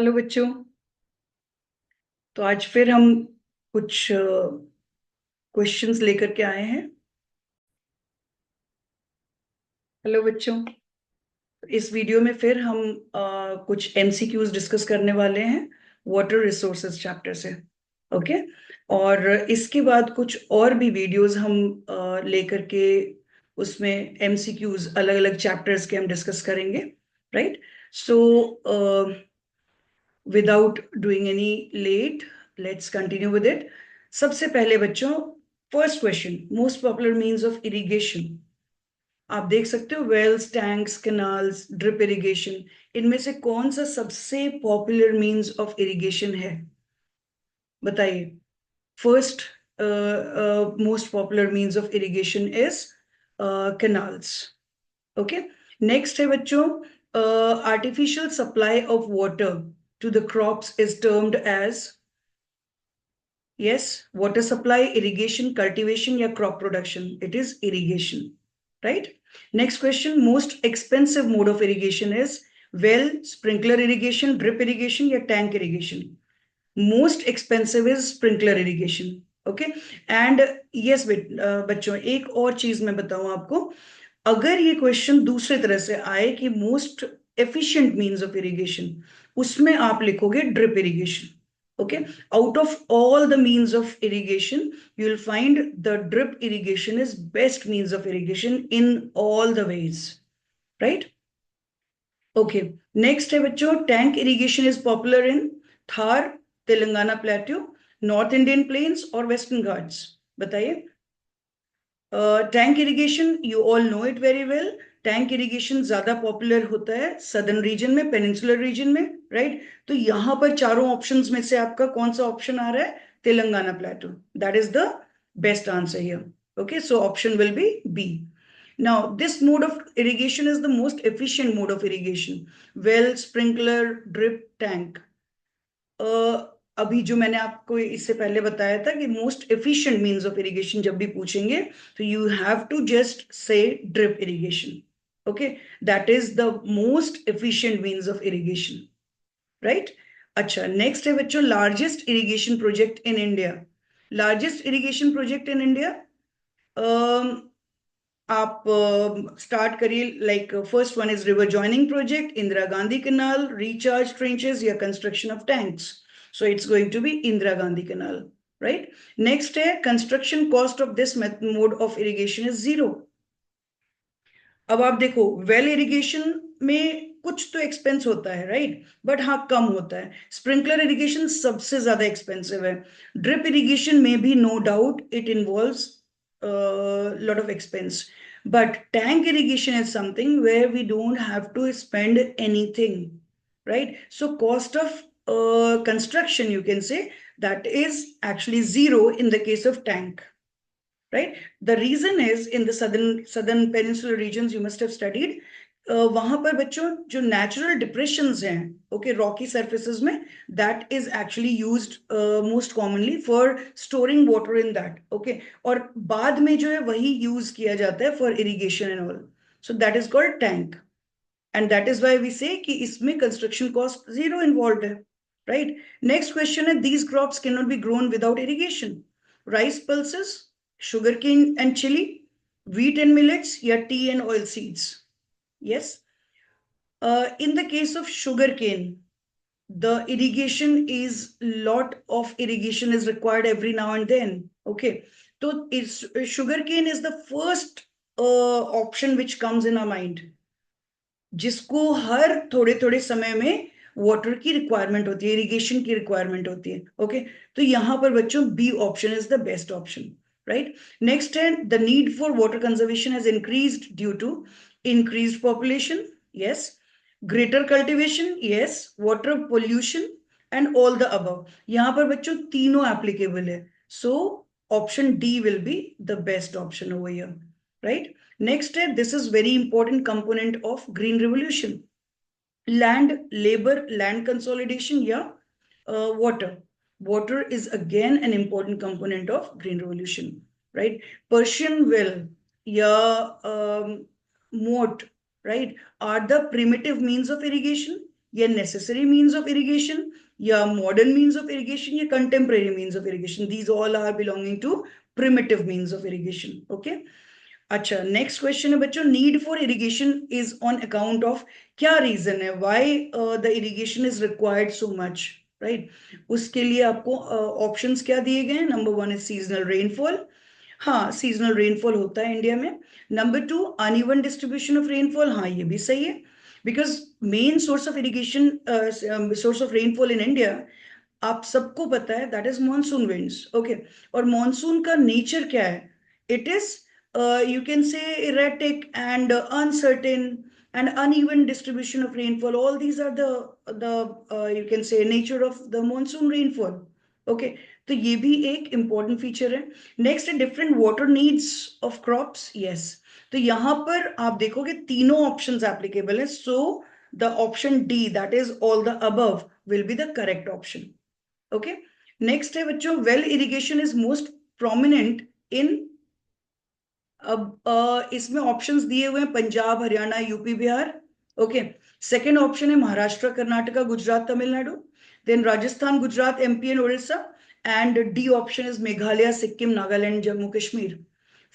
Hello बच्चों। तो आज फिर हम कुछ क्वेश्चंस लेकर के आए हैं। हेलो बच्चों। इस वीडियो में फिर हम कुछ एमसीक्यूज डिस्कस करने वाले हैं वाटर रिसोर्सेज चैप्टर से। ओके। और इसके बाद कुछ और भी वीडियोस हम लेकर के उसमें एमसीक्यूज अलग अलग चैप्टर्स के हम डिस्कस करेंगे। Right. So without doing any late, let's continue with it. सबसे पहले बच्चों, first question, most popular means of irrigation. आप देख सकते हो wells, tanks, canals, drip irrigation. इनमें से कौन सा सबसे पॉपुलर मीन्स ऑफ इरिगेशन है? बताइए। First most popular means of irrigation is canals. Okay. Next है बच्चों, artificial supply of water to the crops is termed as. Yes, water supply, irrigation, cultivation, या crop production. It is irrigation, right? Next question, most expensive mode of irrigation is well, sprinkler irrigation, drip irrigation, या tank irrigation. Most expensive is sprinkler irrigation. Okay. And yes, बच्चों एक और चीज मैं बताऊं आपको। अगर ये क्वेश्चन दूसरे तरह से आए कि most efficient means of irrigation, उसमें आप लिखोगे drip irrigation. Okay, out of all the means of irrigation, you will find the drip irrigation is best means of irrigation in all the ways, right? Okay, next है बच्चों, tank irrigation is popular in Thar, Telangana plateau, North Indian plains और Western Ghats. बताइए। Tank irrigation, you all know it very well. Tank irrigation ज्यादा popular होता है southern reason में, peninsular reason में, right? तो यहां पर चारों ऑप्शंस में से आपका कौन सा ऑप्शन आ रहा है? Telangana plateau. That is the best answer here. Okay, so option will be B. Now this mode of irrigation is the most efficient mode of irrigation. Well, sprinkler, drip, tank. अभी जो मैंने आपको इससे पहले बताया था कि most efficient means of irrigation जब भी पूछेंगे तो you have to just say drip irrigation. Okay, that is the most efficient means of irrigation, right? अच्छा, नेक्स्ट है बच्चों, largest irrigation project in India. Largest irrigation project in India, आप start करिए। Like first one is river joining project, Indira Gandhi canal, recharge trenches या construction of tanks. So it's going to be Indira Gandhi canal, right? Next है, construction cost of this mode of irrigation is zero. अब आप देखो, well irrigation में कुछ तो expense होता है, राइट? बट हाँ, कम होता है। स्प्रिंकलर इरिगेशन सबसे ज्यादा एक्सपेंसिव है। ड्रिप इरिगेशन में भी no doubt it involves lot of expense, but tank irrigation is something where we don't have to spend anything, right? So cost of construction, you can say, that is actually zero in the case of tank, right? The reason is in the southern peninsular regions, you must have studied, वहां पर बच्चों जो natural depressions हैं, okay, Rocky surfaces में, that is actually used most commonly for storing water in that. Okay, और बाद में जो है वही यूज किया जाता है for irrigation and all. So that is called tank, and that is why we say कि इसमें कंस्ट्रक्शन कॉस्ट जीरो इन्वॉल्व है, राइट? नेक्स्ट क्वेश्चन है, these crops can not be grown without irrigation. Rice pulses, sugarcane and chili, wheat and millets, या tea and oil seeds? Yes. In the case of sugarcane, the irrigation is lot of irrigation is required every now and then. Okay, so it's sugarcane is the first option which comes in our mind, जिसको हर थोड़े थोड़े समय में water की requirement होती है, irrigation की requirement होती है। ओके, तो यहां पर बच्चों B option is the best option, right? Next है, the need for water conservation has increased due to increased population, yes. Greater cultivation, yes. Water pollution, and all the above. यहां पर बच्चों तीनों एप्लीकेबल है, so option D will be the best option over here, right? Next, this is very important component of green revolution. Land, labor, land consolidation, yeah, water. Water is again an important component of green revolution, right? Persian well, yeah, moat, right, are the primitive means of irrigation. या necessary means of irrigation, या modern means of irrigation, या contemporary means of irrigation. These all are belonging to primitive means of irrigation. Okay. अच्छा, next question है बच्चों, need for irrigation is on account of, क्या reason है why the irrigation is required so much, right? उसके लिए आपको options क्या दिए गए हैं? नंबर 1 इज सीजनल रेनफॉल, हाँ सीजनल रेनफॉल होता है इंडिया में. Number 2 uneven distribution of rainfall, हाँ ये भी सही है, because main source of irrigation, source of rainfall in India आप सबको पता है, that is monsoon winds. Okay, और मॉनसून का नेचर क्या है? It is you can say erratic and uncertain and uneven distribution of rainfall. All these are the you can say nature of the monsoon rainfall. Okay, तो ये भी एक important feature है. Next है different water needs of crops. Yes, तो यहाँ पर आप देखोगे तीनों options applicable है. So the option D, that is all the above, will be the correct option. Okay, next है बच्चों, well irrigation is most prominent in, अब इसमें ऑप्शंस दिए हुए हैं Punjab, Haryana, UP, Bihar. Okay, second option है Maharashtra, Karnataka, Gujarat, Tamil Nadu. Then Rajasthan, Gujarat, MP and Orissa. And D option is Meghalaya, Sikkim, Nagaland, Jammu Kashmir.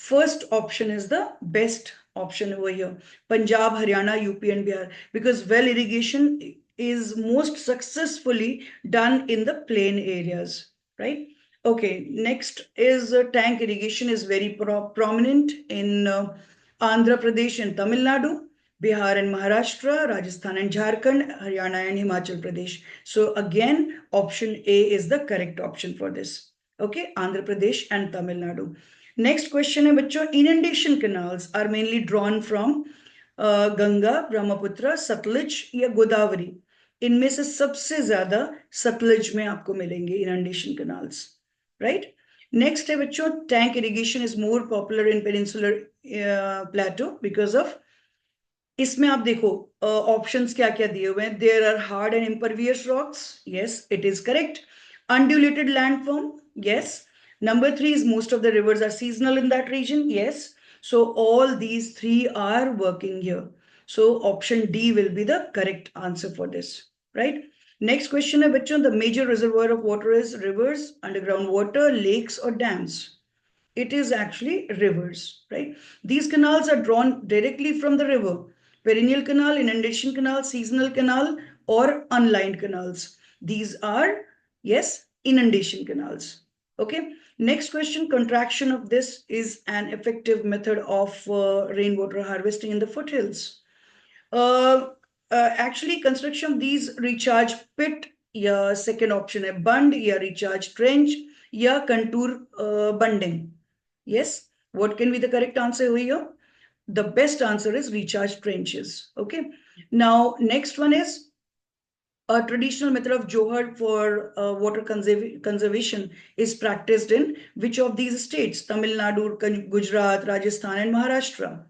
First option is the best option over here, Punjab, Haryana, UP and Bihar, because well irrigation is most successfully done in the plain areas, right? Okay, next is tank irrigation is very prominent in Andhra Pradesh and Tamil Nadu, Bihar and Maharashtra, Rajasthan and Jharkhand, Haryana and Himachal Pradesh. So again, option A is the correct option for this. Okay, Andhra Pradesh and Tamil Nadu. Next question है बच्चों, inundation canals are mainly drawn from Ganga, Brahmaputra, Sutlej या गोदावरी. इनमें से सबसे ज्यादा सतलज में आपको मिलेंगे inundation canals, right? Next है बच्चों, tank irrigation is more popular in peninsular plateau because of, इसमें आप देखो ऑप्शंस क्या क्या दिए हुए हैं. There are hard and impervious rocks. Yes, it is correct. Undulated landform. Yes. Number 3 is most of the rivers are seasonal in that region. Yes. So all these three are working here. So option D will be the correct answer for this, right? Next question है बच्चों, the major reservoir of water is rivers, underground water, lakes or dams. It is actually rivers, right? These canals are drawn directly from the river. Perennial canal, inundation canal, seasonal canal, or unlined canals. These are, yes, inundation canals. Okay. Next question, contraction of this is an effective method of rainwater harvesting in the foothills. Actually, construction of these recharge pit, या second option है bund, या recharge trench, या contour bunding. Yes, what can be the correct answer here? The best answer is recharge trenches. Okay, now next one is a traditional method of johar for water conservation is practiced in which of these states? Tamil Nadu, Gujarat, Rajasthan and Maharashtra.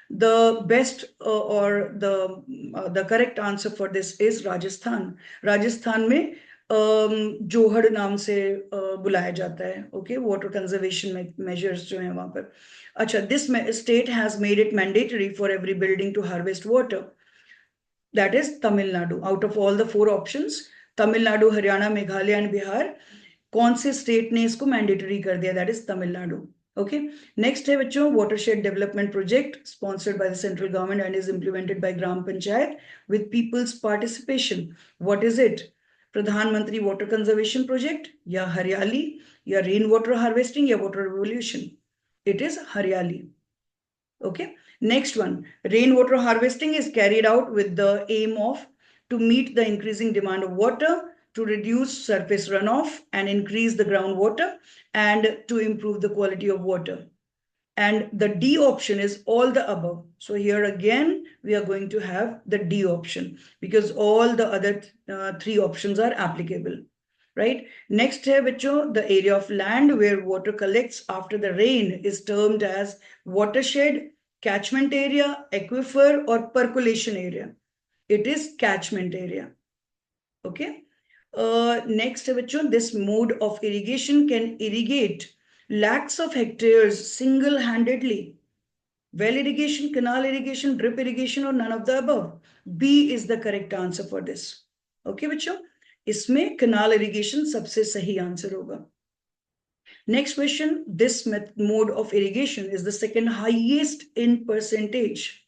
The best or the correct answer for this is Rajasthan. Rajasthan में जोहड़ नाम से बुलाया जाता है. Okay, water conservation measures जो है वहां पर. अच्छा, this state has made it mandatory for every building to harvest water. That is Tamil Nadu. Out of all the 4 options, Tamil Nadu, Haryana, Meghalaya and Bihar, कौन से स्टेट ने इसको मैंडेटरी कर दिया? That is Tamil Nadu. Okay, next है बच्चों, watershed development project sponsored by the central government and is implemented by Gram Panchayat with people's participation. What is it? Pradhan Mantri water conservation project, या हरियाली, या रेन वाटर हार्वेस्टिंग, या water revolution? It is Hariyali. Okay, next one, rain water harvesting is carried out with the aim of to meet the increasing demand of water, to reduce surface runoff and increase the groundwater and to improve the quality of water. And the D option is all the above. So here again, we are going to have the D option because all the other 3 options are applicable, right? Next है बच्चों, the area of land where water collects after the rain is termed as watershed, catchment area, aquifer or percolation area. It is catchment area. Okay. Next बच्चों, this mode of irrigation can irrigate lakhs of hectares single-handedly. well irrigation, canal irrigation, drip irrigation, or none of the above? B is the correct answer for this. Okay, बच्चों, इसमें canal irrigation सबसे सही answer होगा. Next question, this mode of irrigation is the second highest in percentage.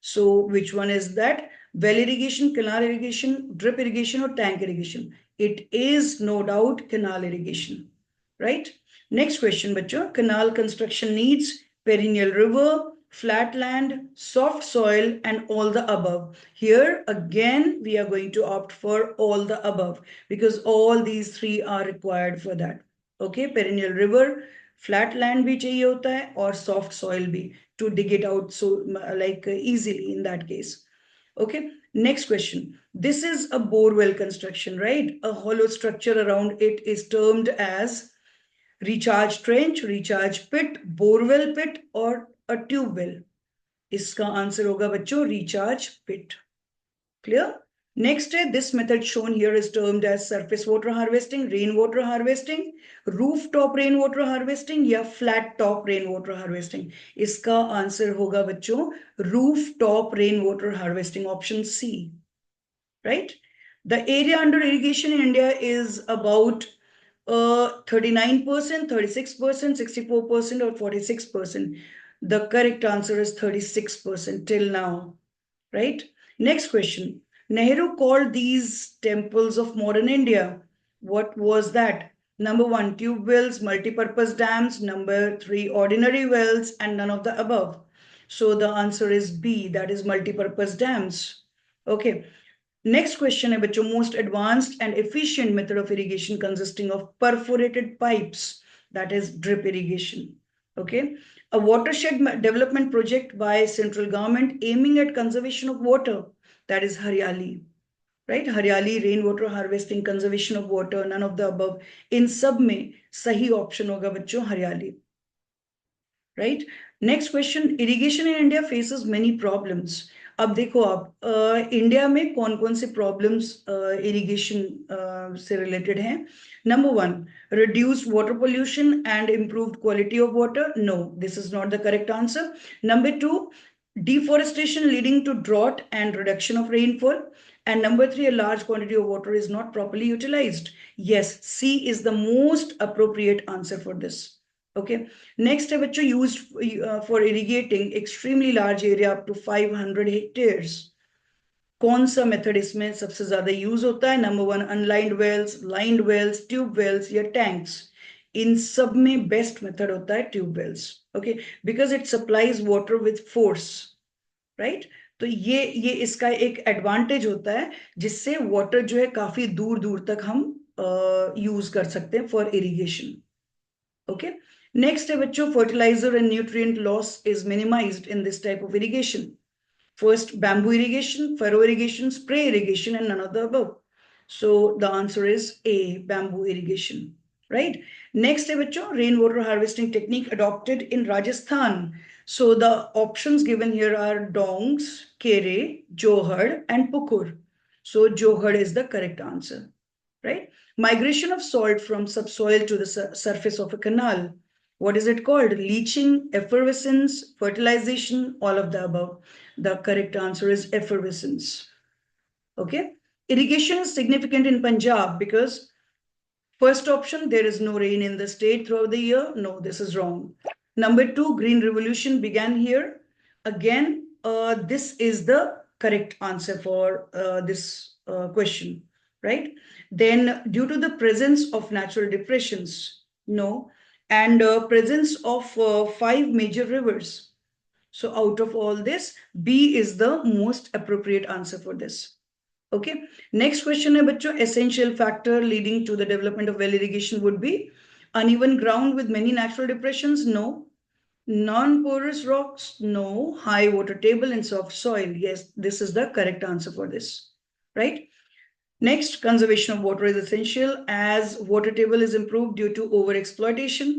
So which one is that? Well irrigation, canal irrigation, drip irrigation, or tank irrigation? It is no doubt canal irrigation, right? Next question, bachcho. Canal construction needs perennial river, flat land, soft soil, and all the above. Here again, we are going to opt for all the above because all these three are required for that. Okay, perennial river, flat land भी चाहिए होता है और soft soil भी to dig it out so like easily in that case. Okay, next question. This is a bore well construction, right? A hollow structure around it is termed as recharge trench, recharge pit, bore well pit, or a tube well. इसका answer होगा बच्चों recharge pit. Clear? Next, this method shown here is termed as surface water harvesting, rainwater harvesting, rooftop rainwater harvesting या flat top rainwater harvesting. इसका answer होगा बच्चों rooftop rainwater harvesting, option C. Right? The area under irrigation in India is about 39%, 36%, 64%, or 46%. The correct answer is 36% till now. Right? Next question. Nehru called these temples of modern India. What was that? Number one, tube wells, multi-purpose dams. Number three, ordinary wells, and none of the above. So the answer is B, that is multi-purpose dams. Okay. Next question है बच्चों, most advanced and efficient method of irrigation consisting of perforated pipes, that is drip irrigation. Okay. A watershed development project by central government aiming at conservation of water, that is Haryali, right? Haryali, rainwater harvesting, conservation of water, none of the above. In sub में सही option होगा बच्चों Haryali, right? Next question, irrigation in India faces many problems. अब देखो आप India में कौन कौन से प्रॉब्लम्स इरिगेशन से रिलेटेड हैं. Number one, reduced water pollution and improved quality of water. No, this is not the correct answer. Number two, deforestation leading to drought and reduction of rainfall. And number three, a large quantity of water is not properly utilized. Yes, C is the most appropriate answer for this. Okay. Next है बच्चों, used for irrigating extremely large area up to 500 hectares. कौन सा method इसमें सबसे ज्यादा use होता है? Number one, unlined wells, lined wells, tube wells या टैंक्स. इन सब में बेस्ट मेथड होता है tube wells. Okay, because it supplies water with force, right? तो ये इसका एक एडवांटेज होता है जिससे वाटर जो है काफी दूर दूर तक हम यूज कर सकते हैं फॉर इरिगेशन. ओके. Next है बच्चों, fertilizer and nutrient loss is minimized in this type of irrigation. First, bamboo irrigation, furrow irrigation, spray irrigation, and none of the above. So the answer is A, bamboo irrigation, right? Next है बच्चों, rainwater harvesting technique adopted in Rajasthan. So the options given here are Dongs, Kere, Johad, and Pukur. So Johad is the correct answer, right? Migration of salt from subsoil to the surface of a canal. What is it called? Leaching, effervescence, fertilization, all of the above. The correct answer is effervescence. Okay. Irrigation is significant in Punjab because first option, there is no rain in the state throughout the year. No, this is wrong. Number two, Green Revolution began here. Again, this is the correct answer for this question, right? Then due to the presence of natural depressions, no. And presence of 5 major rivers. So out of all this, B is the most appropriate answer for this. Okay. Next question है बच्चों, essential factor leading to the development of well irrigation would be uneven ground with many natural depressions. No. Non-porous rocks. No. High water table and soft soil. Yes, this is the correct answer for this, right? Next, conservation of water is essential as water table is improved due to overexploitation.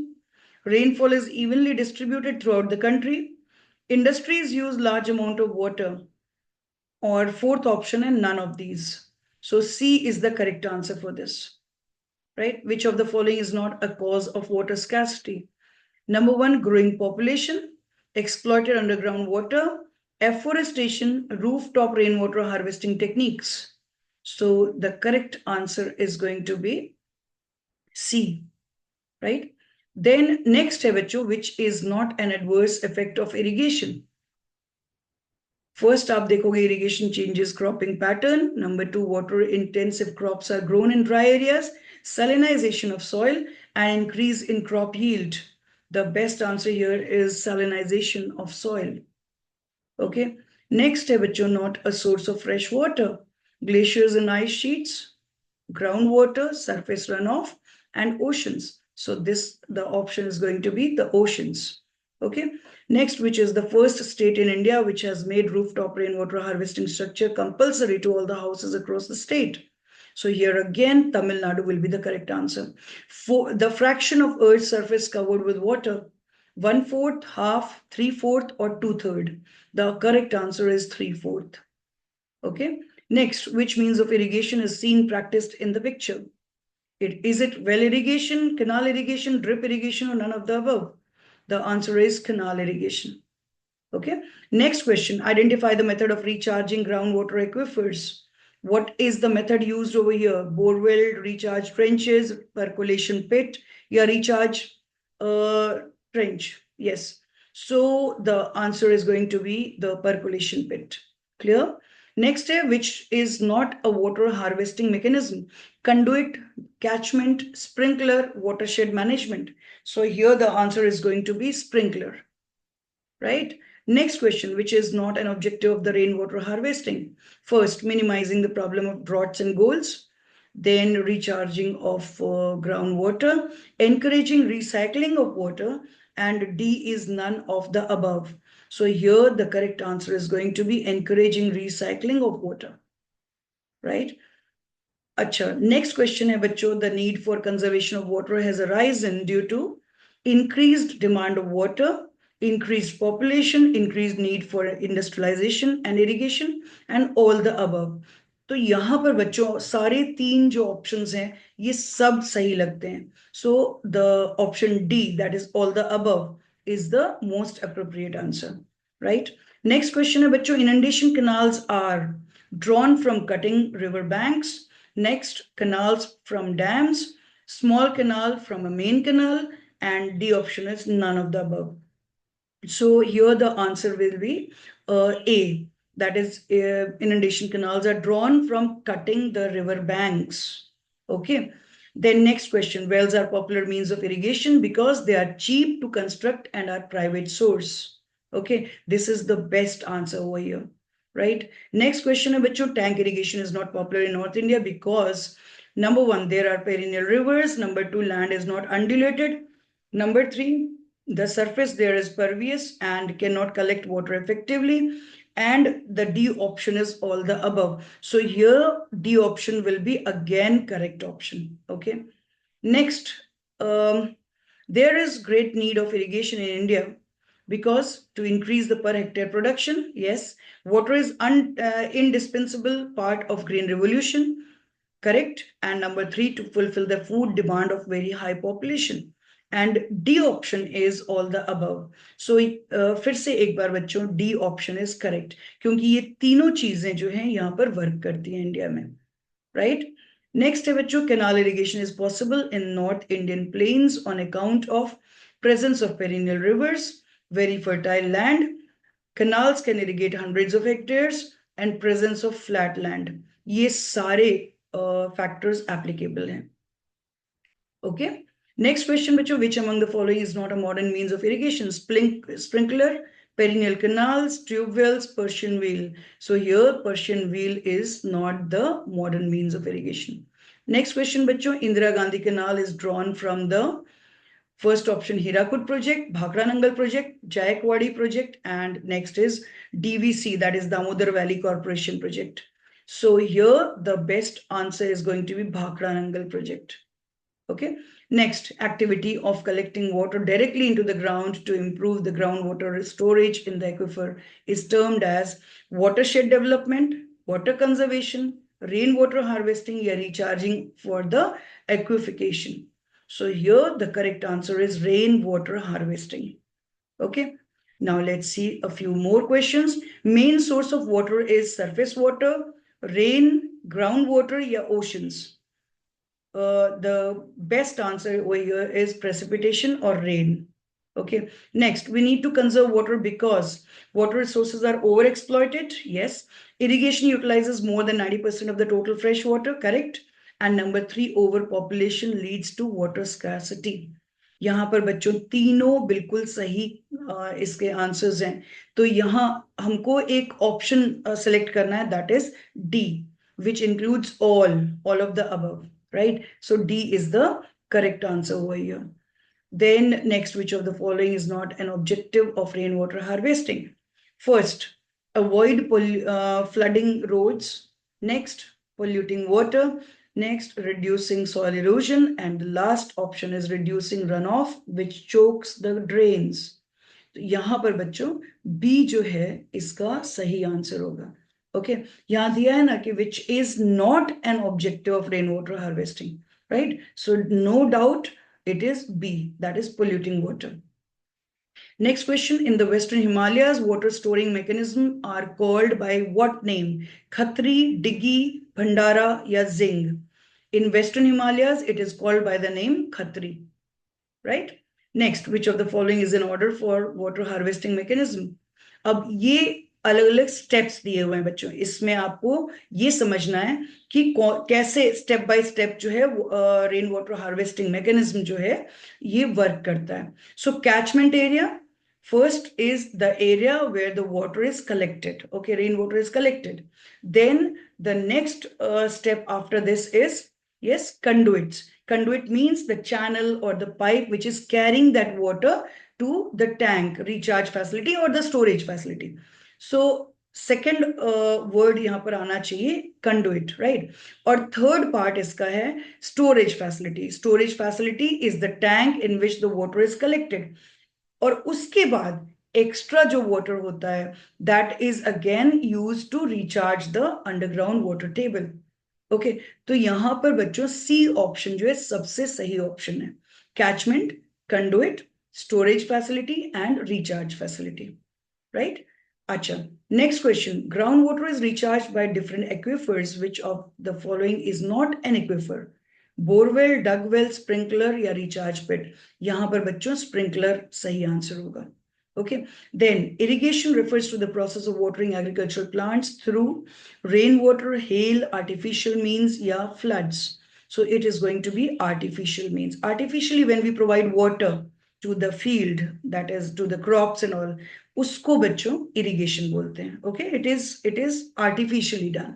Rainfall is evenly distributed throughout the country. Industries use large amount of water. Or fourth option and none of these. So C is the correct answer for this, right? Which of the following is not a cause of water scarcity? Number one, growing population. exploited underground water, afforestation, rooftop rainwater harvesting techniques. So the correct answer is going to be C, right? Then next है बच्चों, which is not an adverse effect of irrigation. First आप देखोगे irrigation changes cropping pattern. Number 2, water intensive crops are grown in dry areas, salinization of soil and increase in crop yield. The best answer here is salinization of soil. Okay. Next है बच्चों, not a source of fresh water. Glaciers and ice sheets, groundwater, surface runoff, and oceans. So the option is going to be the oceans. Okay. Next, which is the first state in India which has made rooftop rainwater harvesting structure compulsory to all the houses across the state. So here again, Tamil Nadu will be the correct answer. For the fraction of Earth's surface covered with water, 1/4, half, 3/4, or 2/3. The correct answer is 3/4. Okay. Next, which means of irrigation is seen practiced in the picture? Is it well irrigation, canal irrigation, drip irrigation, or none of the above? The answer is canal irrigation. Okay. Next question, identify the method of recharging groundwater aquifers. What is the method used over here? Borewell, recharge trenches, percolation pit, या recharge trench? Yes. So the answer is going to be the percolation pit. Clear? Next, which is not a water harvesting mechanism? Conduit, catchment, sprinkler, watershed management. So here the answer is going to be sprinkler, right? Next question, which is not an objective of the rainwater harvesting? First, minimizing the problem of droughts and goals. Then recharging of groundwater, encouraging recycling of water, and D is none of the above. So here the correct answer is going to be encouraging recycling of water, right? Acha, next question है बच्चों, the need for conservation of water has arisen due to increased demand of water, increased population, increased need for industrialization and irrigation, and all the above. तो यहाँ पर बच्चों सारे 3 जो options हैं ये सब सही लगते हैं. So the option D, that is all the above, is the most appropriate answer, right? Next question है बच्चों, inundation canals are drawn from cutting river banks. Next, canals from dams, small canal from a main canal, and D option is none of the above. So here the answer will be A. That is, inundation canals are drawn from cutting the river banks. Okay. Then next question, wells are popular means of irrigation because they are cheap to construct and are private source. Okay. This is the best answer over here, right? Next question, bachcho, tank irrigation is not popular in North India because number 1, there are perennial rivers. Number 2, land is not undulated. Number 3, the surface there is pervious and cannot collect water effectively. And the D option is all the above. So here D option will be again correct option. Okay. Next, there is great need of irrigation in India because to increase the per hectare production, yes, water is indispensable part of green revolution, correct? And number 3, to fulfill the food demand of very high population. And D option is all the above. So फिर से एक बार बच्चों D option is correct क्योंकि ये तीनों चीजें जो हैं यहाँ पर वर्क करती हैं इंडिया में, right? Next है बच्चों, canal irrigation is possible in North Indian plains on account of presence of perennial rivers, very fertile land. Canals can irrigate hundreds of hectares and presence of flat land. ये सारे factors applicable हैं. Okay. Next question, bachcho, which among the following is not a modern means of irrigation? Sprinkler, perennial canals, tube wells, Persian wheel. So here Persian wheel is not the modern means of irrigation. Next question, bachcho, Indira Gandhi Canal is drawn from the first option Hirakud project, Bhakra Nangal project, Jayakwadi project, and next is DVC, that is Damodar Valley Corporation project. So here the best answer is going to be Bhakra Nangal project. Okay. Next, activity of collecting water directly into the ground to improve the groundwater storage in the aquifer is termed as watershed development, water conservation, rainwater harvesting, or recharging for the aquification. So here the correct answer is rainwater harvesting. Okay. Now let's see a few more questions. Main source of water is surface water, rain, groundwater, or oceans. The best answer over here is precipitation or rain. Okay. Next, we need to conserve water because water resources are overexploited. Yes. Irrigation utilizes more than 90% of the total fresh water. Correct. And number 3, overpopulation leads to water scarcity. यहाँ पर बच्चों तीनों बिल्कुल सही इसके answers हैं. तो यहाँ हमको एक ऑप्शन सेलेक्ट करना है, that is D, which includes all of the above, right? So D is the correct answer over here. Then next, which of the following is not an objective of rainwater harvesting? First, avoid flooding roads. Next, polluting water. Next, reducing soil erosion. And the last option is reducing runoff, which chokes the drains. तो यहां पर बच्चों B जो है इसका सही answer होगा. Okay, यहां दिया है ना कि which is not an objective of rain water harvesting, right? So no doubt it is B, that is polluting water. Next question, in the Western Himalayas, water storing mechanism are called by what name? Khatri, Diggi, Bhandara, ya Zing? In Western Himalayas, it is called by the name Khatri, right? Next, which of the following is in order for water harvesting mechanism? अब ये अलग अलग steps दिए हुए हैं बच्चों, इसमें आपको ये समझना है कि कैसे स्टेप बाय स्टेप जो है रेन वाटर हार्वेस्टिंग मैकेनिज्म जो है ये वर्क करता है. So catchment area first is the area where the water is collected. Okay, rainwater is collected. Then the next step after this is, yes, conduits. Conduit means the channel or the pipe which is carrying that water to the tank, recharge facility or the storage facility. So second word यहाँ पर आना चाहिए conduit, right? और third part इसका है storage facility. Storage facility is the tank in which the water is collected. और उसके बाद एक्स्ट्रा जो वाटर होता है that is again use to recharge the underground water table. Okay, तो यहां पर बच्चों सी ऑप्शन जो है सबसे सही ऑप्शन है. Catchment, conduit, storage facility and recharge facility, right? अच्छा, next question, ground water is recharge by different aquifers, which of the following is not an aquifer? Borewell, dugwell, sprinkler या recharge pit? यहां पर बच्चों sprinkler सही answer होगा. Okay, then irrigation refers to the process of watering agricultural plants through rainwater, hail, artificial means या floods. So it is going to be artificial means. Artificially when we provide water to the field, that is to the crops and all, उसको बच्चों irrigation बोलते हैं. Okay, it is artificially done.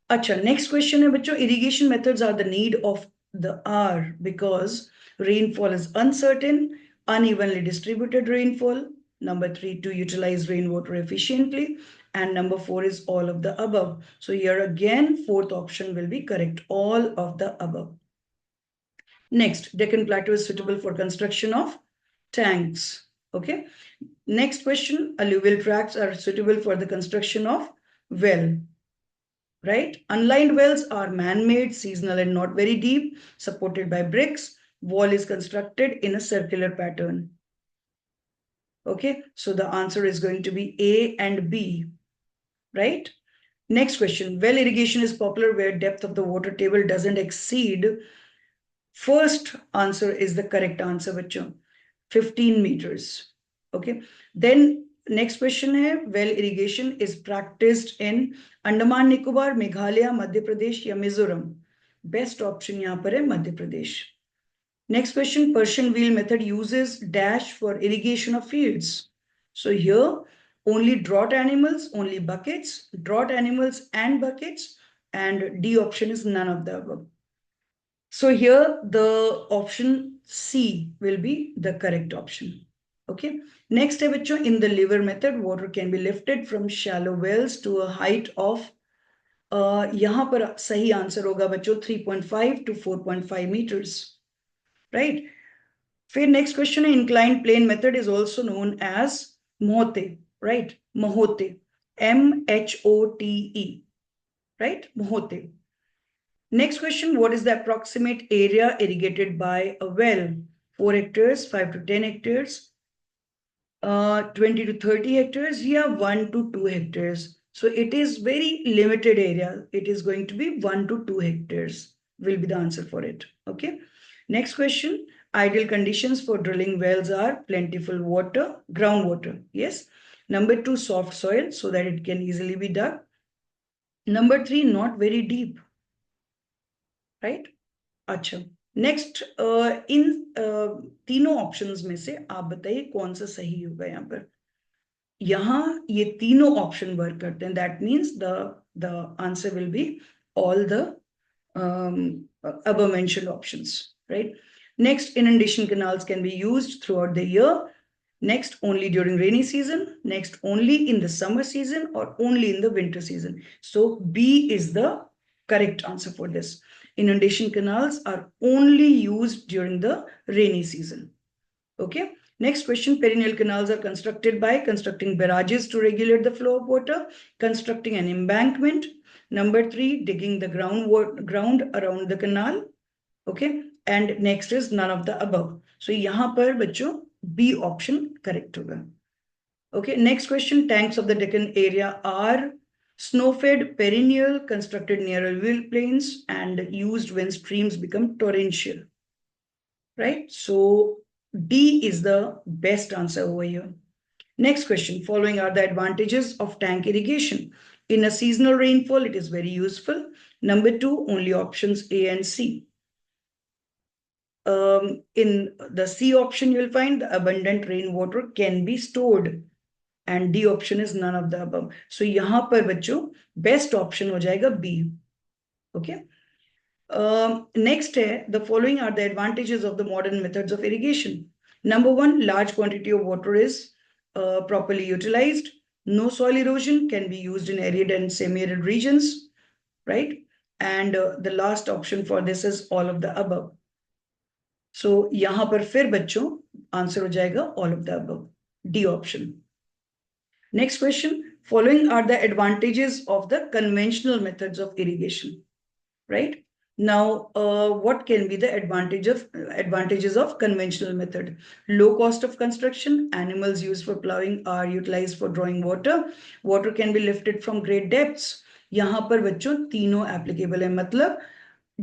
अच्छा, next question है बच्चों, irrigation methods are the need of the hour because rainfall is uncertain, unevenly distributed rainfall. Number 3, to utilize rainwater efficiently. And number 4 is all of the above. So here again, fourth option will be correct, all of the above. Next, Deccan Plateau is suitable for construction of tanks. Okay. Next question, alluvial tracts are suitable for the construction of well. Right? Unlined wells are man-made, seasonal and not very deep, supported by bricks. Wall is constructed in a circular pattern. Okay, so the answer is going to be A and B, right? Next question, well irrigation is popular where depth of the water table doesn't exceed. First answer is the correct answer, bachcho, 15 meters. Okay, then next question है, well irrigation is practiced in Andaman Nicobar, Meghalaya, Madhya Pradesh या Mizoram? Best option यहाँ पर है Madhya Pradesh. Next question, Persian wheel method uses dash for irrigation of fields. So here only drought animals, only buckets, drought animals and buckets, and D option is none of the above. So here the option C will be the correct option. Okay, next है बच्चों, in the lever method water can be lifted from shallow wells to a height of यहाँ पर सही answer होगा बच्चों 3.5 to 4.5 meters, right? फिर next question है, inclined plane method is also known as mohote, right? Mohote, M-H-O-T-E, right? Mohote. Next question, what is the approximate area irrigated by a well? 4 hectares, 5 to 10 hectares. 20 to 30 hectares, yeah, 1 to 2 hectares. So it is very limited area. It is going to be 1 to 2 hectares will be the answer for it. Okay. Next question. Ideal conditions for drilling wells are plentiful water, groundwater. Yes. Number 2, soft soil so that it can easily be dug. Number 3, not very deep. Right? अच्छा. Next in तीनों options में से आप बताइए कौन सा सही होगा यहाँ पर. यहाँ ये तीनों ऑप्शन वर्क करते हैं. That means the answer will be all the above mentioned options, right? Next, inundation canals can be used throughout the year. Next, only during rainy season. Next, only in the summer season or only in the winter season. So B is the correct answer for this. Inundation canals are only used during the rainy season. Okay. Next question, perennial canals are constructed by constructing barrages to regulate the flow of water, constructing an embankment. Number 3, digging the ground around the canal. Okay. And next is none of the above. So यहाँ पर बच्चों B option correct होगा. Okay. Next question, tanks of the Deccan area are snow-fed, perennial, constructed near alluvial plains and used when streams become torrential. Right? So D is the best answer over here. Next question. Following are the advantages of tank irrigation. In a seasonal rainfall, it is very useful. Number 2, only options A and C. In the C option, you will find the abundant rainwater can be stored. And D option is none of the above. So यहाँ पर बच्चों best option हो जाएगा B. Okay. Next है, the following are the advantages of the modern methods of irrigation. Number 1, large quantity of water is properly utilized. No soil erosion, can be used in arid and semi-arid regions, right? And the last option for this is all of the above. So यहाँ पर फिर बच्चों answer हो जाएगा all of the above. D option. Next question. Following are the advantages of the conventional methods of irrigation, right? Now, what can be the advantages of conventional method? Low cost of construction, animals used for plowing are utilized for drawing water. Water can be lifted from great depths. यहाँ पर बच्चों तीनों applicable है. मतलब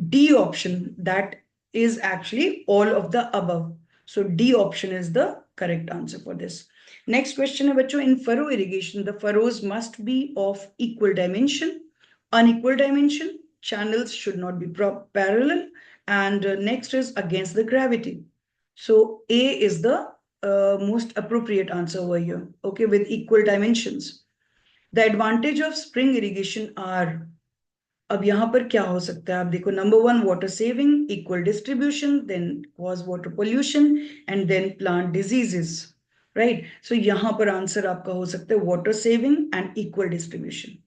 D option, that is actually all of the above. So D option is the correct answer for this. Next question है बच्चों, in furrow irrigation, the furrows must be of equal dimension, unequal dimension, channels should not be parallel, and next is against the gravity. So A is the most appropriate answer over here, okay, with equal dimensions. The advantage of spring irrigation are, अब यहाँ पर क्या हो सकता है आप देखो, number 1, water saving, equal distribution, then cause water pollution, and then plant diseases, right? So यहाँ पर आंसर आपका हो सकता है water saving and equal distribution.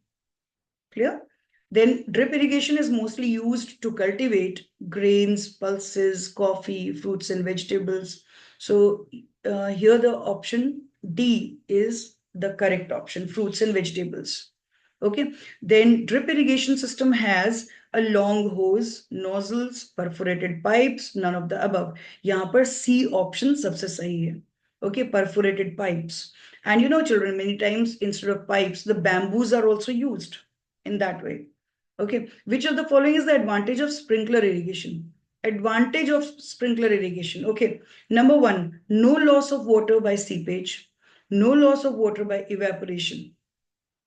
Clear? Then drip irrigation is mostly used to cultivate grains, pulses, coffee, fruits and vegetables. So here the option D is the correct option, fruits and vegetables. Okay. Then drip irrigation system has a long hose, nozzles, perforated pipes, none of the above. यहाँ पर C option सबसे सही है. Okay, perforated pipes. And you know, children, many times instead of pipes, the bamboos are also used in that way. Okay, which of the following is the advantage of sprinkler irrigation? Advantage of sprinkler irrigation. Okay, number 1, no loss of water by seepage, no loss of water by evaporation.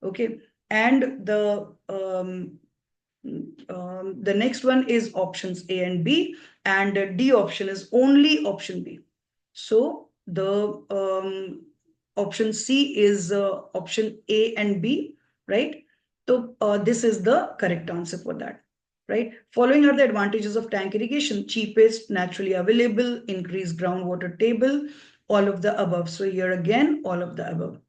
Okay, and the next one is options A and B, and D option is only option B. So the option C is option A and B, right? So this is the correct answer for that, right? Following are the advantages of tank irrigation: cheapest, naturally available, increased groundwater table, all of the above. So here again, all of the above.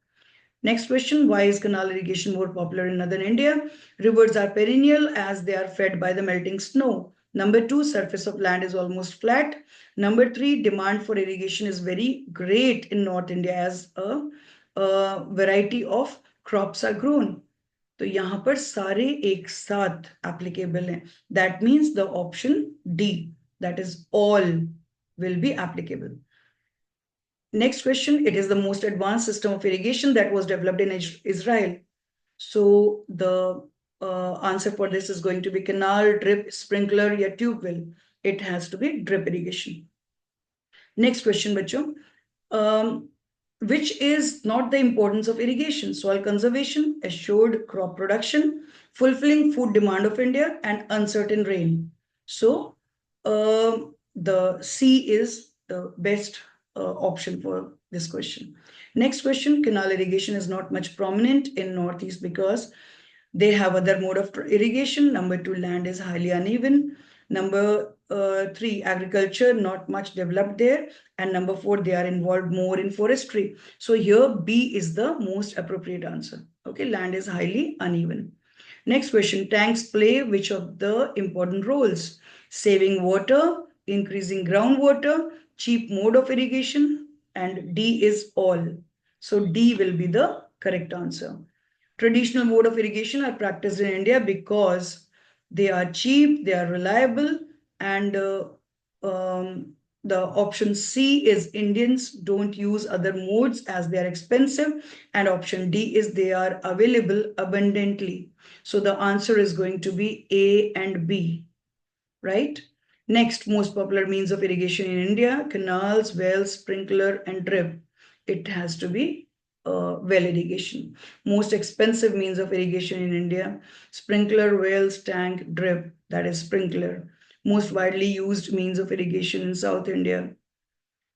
Next question, why is canal irrigation more popular in northern India? Rivers are perennial as they are fed by the melting snow. Number 2, surface of land is almost flat. Number 3, demand for irrigation is very great in North India as a variety of crops are grown. तो यहाँ पर सारे एक साथ applicable हैं. That means the option D, that is all, will be applicable. Next question, it is the most advanced system of irrigation that was developed in Israel. So the answer for this is going to be canal, drip, sprinkler, या tube well. It has to be drip irrigation. Next question, bachcho. Which is not the importance of irrigation? Soil conservation, assured crop production, fulfilling food demand of India, and uncertain rain. So the C is the best option for this question. Next question, canal irrigation is not much prominent in Northeast because they have other mode of irrigation. Number 2, land is highly uneven. Number 3, agriculture not much developed there. And number 4, they are involved more in forestry. So here B is the most appropriate answer. Okay, land is highly uneven. Next question, tanks play which of the important roles? Saving water, increasing groundwater, cheap mode of irrigation, and D is all. So D will be the correct answer. Traditional mode of irrigation are practiced in India because they are cheap, they are reliable, and the option C is Indians don't use other modes as they are expensive, and option D is they are available abundantly. So the answer is going to be A and B, right? Next, most popular means of irrigation in India, canals, wells, sprinkler, and drip. It has to be well irrigation. Most expensive means of irrigation in India, sprinkler, wells, tank, drip, that is sprinkler. Most widely used means of irrigation in South India,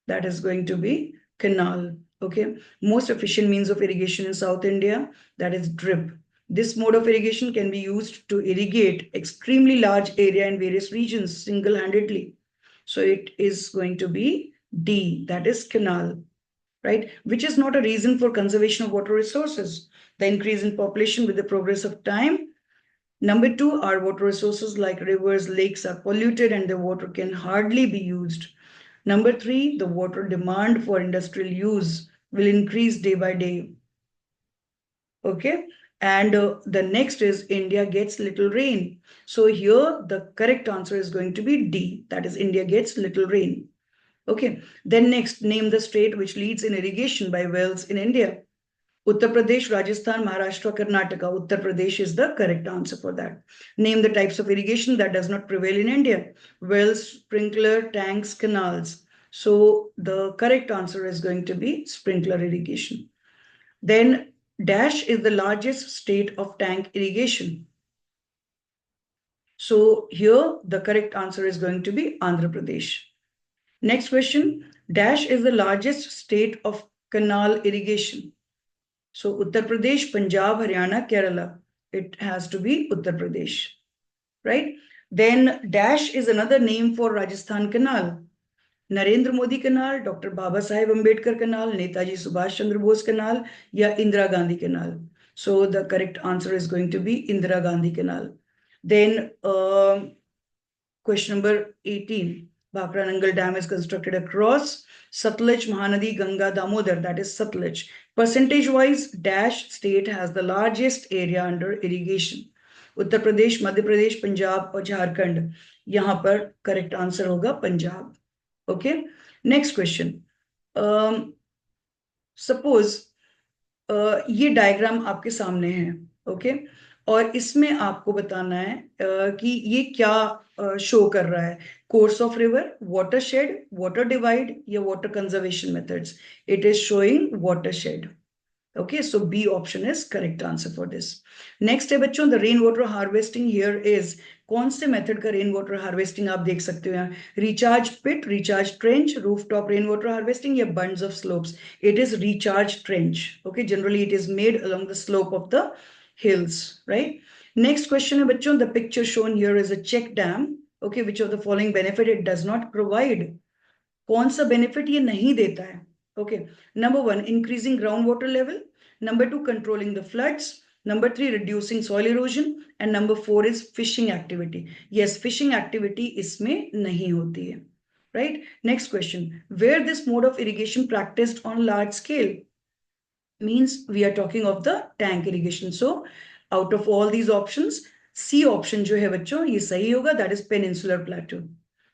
that is going to be canal. Okay. Most efficient means of irrigation in South India, that is drip. This mode of irrigation can be used to irrigate extremely large area in various regions single-handedly. So it is going to be D, that is canal, right? Which is not a reason for conservation of water resources. The increase in population with the progress of time. Number 2, our water resources like rivers, lakes are polluted and the water can hardly be used. Number 3, the water demand for industrial use will increase day by day. Okay. And the next is India gets little rain. So here the correct answer is going to be D, that is India gets little rain. Okay. Then next, name the state which leads in irrigation by wells in India. Uttar Pradesh, Rajasthan, Maharashtra, Karnataka. Uttar Pradesh is the correct answer for that. Name the types of irrigation that does not prevail in India. Wells, sprinkler, tanks, canals. So the correct answer is going to be sprinkler irrigation. Then dash is the largest state of tank irrigation. So here the correct answer is going to be Andhra Pradesh. Next question, dash is the largest state of canal irrigation. So Uttar Pradesh, Punjab, Haryana, Kerala. It has to be Uttar Pradesh, right? Then dash is another name for Rajasthan Canal. Narendra Modi Canal, Dr. Baba Saheb Ambedkar Canal, Netaji Subhash Chandra Bose Canal, या Indira Gandhi Canal. So the correct answer is going to be Indira Gandhi Canal. Then question number 18. Bhakra Nangal Dam is constructed across Satluj, Mahanadi, Ganga, Damodar, that is Satluj. Percentage wise, dash state has the largest area under irrigation. Uttar Pradesh, Madhya Pradesh, Punjab और झारखंड. यहाँ पर correct answer होगा Punjab. Okay. Next question. Suppose ये diagram आपके सामने है. Okay. और इसमें आपको बताना है कि ये क्या शो कर रहा है. Course of river, watershed, water divide या water conservation methods. It is showing watershed. Okay, so B option is correct answer for this. Next है बच्चों, the rainwater harvesting here is कौन से मेथड का रेन वाटर हार्वेस्टिंग आप देख सकते हो यहाँ. Recharge pit, recharge trench, rooftop rain water harvesting या bunds of slopes. It is recharge trench. Okay, generally it is made along the slope of the hills, right? Next question है बच्चों, the picture shown here is a check dam. Okay, which of the following benefit it does not provide? कौन सा benefit ये नहीं देता है? Okay, number 1, increasing groundwater level. Number 2, controlling the floods. Number 3, reducing soil erosion. And number 4 is fishing activity. Yes, fishing activity इसमें नहीं होती है, right? Next question, where this mode of irrigation practiced on large scale? Means we are talking of the tank irrigation. So out of all these options, C option जो है बच्चों ये सही होगा, that is peninsular plateau,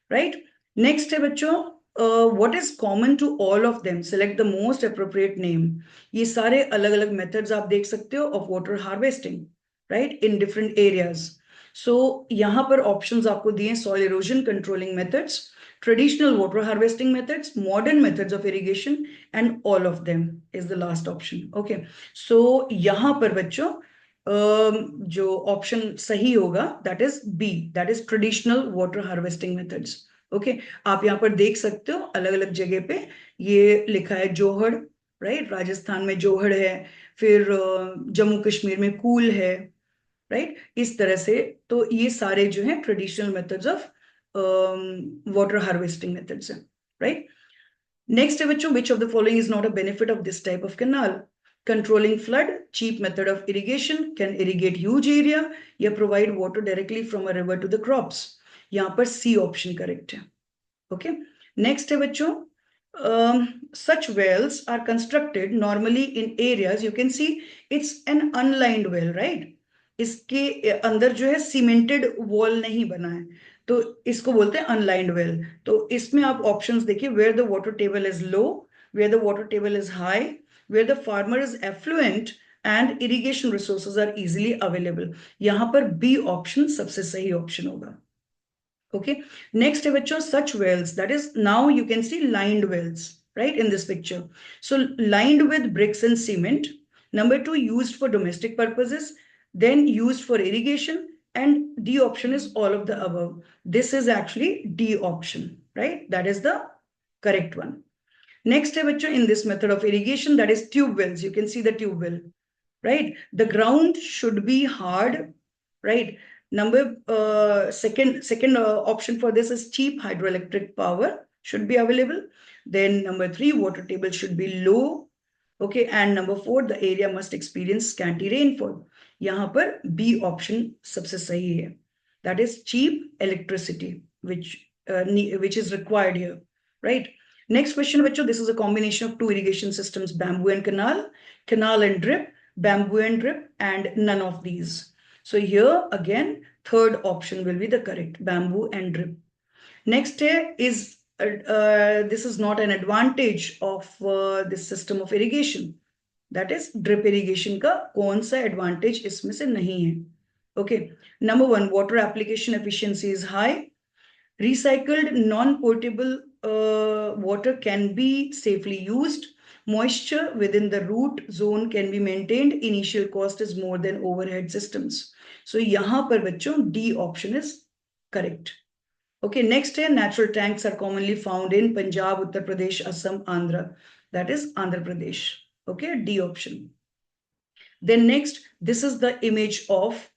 right? Next है बच्चों what is common to all of them? Select the most appropriate name. ये सारे अलग अलग methods आप देख सकते हो of water harvesting, right, in different areas. So यहाँ पर options आपको दिए soil erosion controlling methods, traditional water harvesting methods, modern methods of irrigation, and all of them is the last option. Okay, so यहाँ पर बच्चों जो option सही होगा that is B, that is traditional water harvesting methods. Okay आप यहाँ पर देख सकते हो अलग अलग जगह पे ये लिखा है जोहड़, राइट, राजस्थान में जोहड़ है, फिर जम्मू कश्मीर में कूल है, राइट, इस तरह से। तो ये सारे जो है traditional methods of water harvesting methods है, राइट। नेक्स्ट है बच्चों, which of the following is not a benefit of this type of canal? Controlling flood, cheap method of irrigation, can irrigate huge area, या provide water directly from a river to the crops. यहाँ पर C option correct है। Okay, next है बच्चों, such wells are constructed normally in areas, you can see it's an unlined well, right? इसके अंदर जो है सीमेंटेड वॉल नहीं बना है, तो इसको बोलते हैं अनलाइंड वेल। तो इसमें आप ऑप्शंस देखिए, where the water table is low, where the water table is high, where the farmer is affluent and irrigation resources are easily available. यहाँ पर बी ऑप्शन सबसे सही ऑप्शन होगा। Okay, next है बच्चों, such wells, that is now you can see lined wells, right, in this picture. So lined with bricks and cement. Number 2, used for domestic purposes, then used for irrigation, and D option is all of the above. This is actually D option, right? That is the correct one. Next है बच्चों, in this method of irrigation, that is tube wells. You can see the tube well, right? The ground should be hard, right? Second option for this is cheap hydroelectric power should be available. Then number 3, water table should be low. Okay, and number 4, the area must experience scanty rainfall. यहाँ पर B option सबसे सही है, that is cheap electricity which is required here, right? Next question बच्चों, this is a combination of 2 irrigation systems, bamboo and canal and drip, bamboo and drip, and none of these. So here again, third option will be the correct, bamboo and drip. Next is this is not an advantage of this system of irrigation, that is drip irrigation का कौन सा advantage इसमें से नहीं है? Okay, number 1, water application efficiency is high, recycled non-potable water can be safely used, moisture within the root zone can be maintained, initial cost is more than overhead systems. So यहाँ पर बच्चों D option is correct. Okay, next है, natural tanks are commonly found in Punjab, Uttar Pradesh, Assam, Andhra, that is Andhra Pradesh. Okay, D option. Then next, this is the image of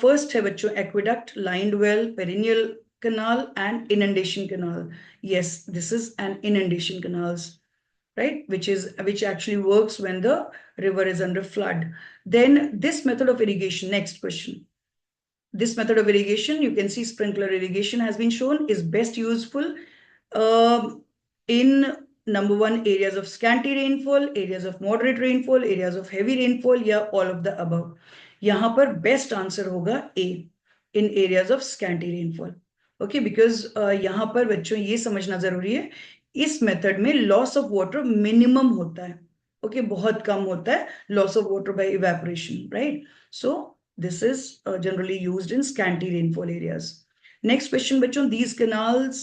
first है bachcho, aqueduct, lined well, perennial canal, and inundation canal. Yes, this is an inundation canals, right, which actually works when the river is under flood. Then this method of irrigation, next question, this method of irrigation, you can see sprinkler irrigation has been shown, is best useful in number 1, areas of scanty rainfall, areas of moderate rainfall, areas of heavy rainfall, या all of the above. यहाँ पर best answer होगा A, in areas of scanty rainfall. Okay, because यहाँ पर बच्चों ये समझना जरूरी है, इस मेथड में लॉस ऑफ वाटर मिनिमम होता है। ओके, बहुत कम होता है loss of water bye evaporation, right? So this is generally used in scanty rainfall areas. Next question बच्चों, these canals,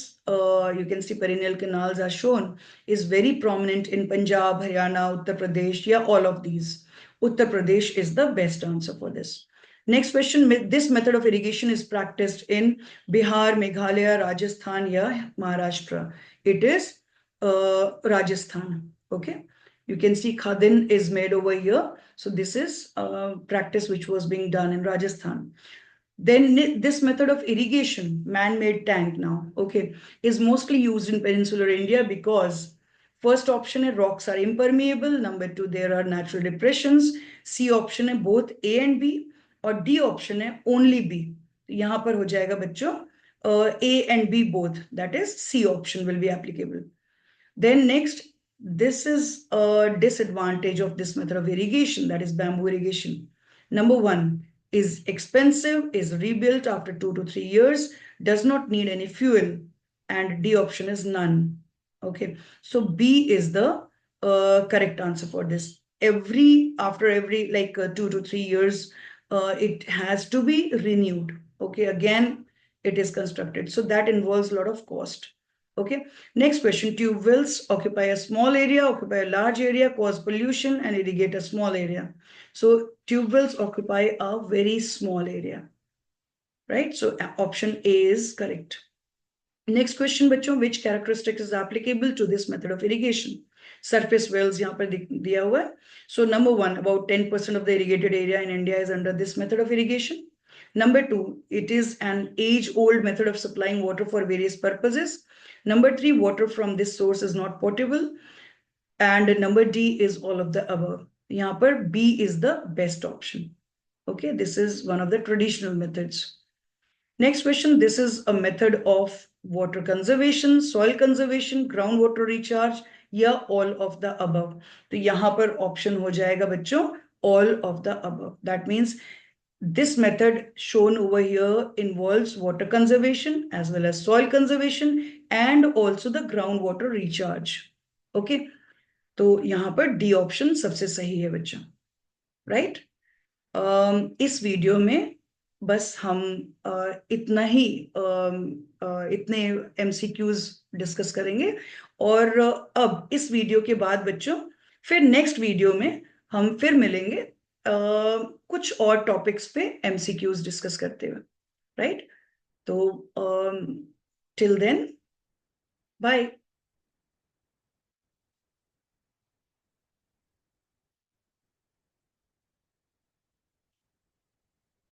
you can see perennial canals are shown, is very prominent in Punjab, Haryana, Uttar Pradesh, yeah, all of these. Uttar Pradesh is the best answer for this. Next question, this method of irrigation is practiced in Bihar, Meghalaya, Rajasthan, yeah, Maharashtra. It is Rajasthan. Okay, you can see Khadin is made over here. So this is practice which was being done in Rajasthan. Then this method of irrigation, man-made tank now, okay, is mostly used in peninsular India because first option is rocks are impermeable, number 2 there are natural depressions, C option है both A and B, और D option है only B. यहाँ पर हो जाएगा बच्चों A and B both, that is C option will be applicable. Then next, this is a disadvantage of this method of irrigation, that is bamboo irrigation. Number 1, is expensive, is rebuilt after 2 to 3 years, does not need any fuel. and D option is none. Okay, so B is the correct answer for this. After every 2 to 3 years, it has to be renewed. Okay, again, it is constructed. So that involves a lot of cost. Okay, next question. Tube wells occupy a small area, occupy a large area, cause pollution, and irrigate a small area. So tube wells occupy a very small area, right? So option A is correct. Next question बच्चों, which characteristic is applicable to this method of irrigation? Surface wells यहाँ पर दिया हुआ है. So number one, about 10% of the irrigated area in India is under this method of irrigation. Number two, it is an age-old method of supplying water for various purposes. Number three, water from this source is not potable. And number D is all of the above. यहाँ पर B is the best option. Okay, this is one of the traditional methods. Next question, this is a method of water conservation, soil conservation, groundwater recharge, या all of the above. तो यहाँ पर option हो जाएगा बच्चों all of the above. That means this method shown over here involves water conservation as well as soil conservation and also the groundwater recharge. Okay, तो यहाँ पर D option सबसे सही है बच्चों, right? इस वीडियो में बस हम इतने MCQs डिस्कस करेंगे और अब इस वीडियो के बाद बच्चों फिर नेक्स्ट वीडियो में हम फिर मिलेंगे कुछ और टॉपिक्स पे MCQs डिस्कस करते हुए, राइट? तो टिल देन बाय.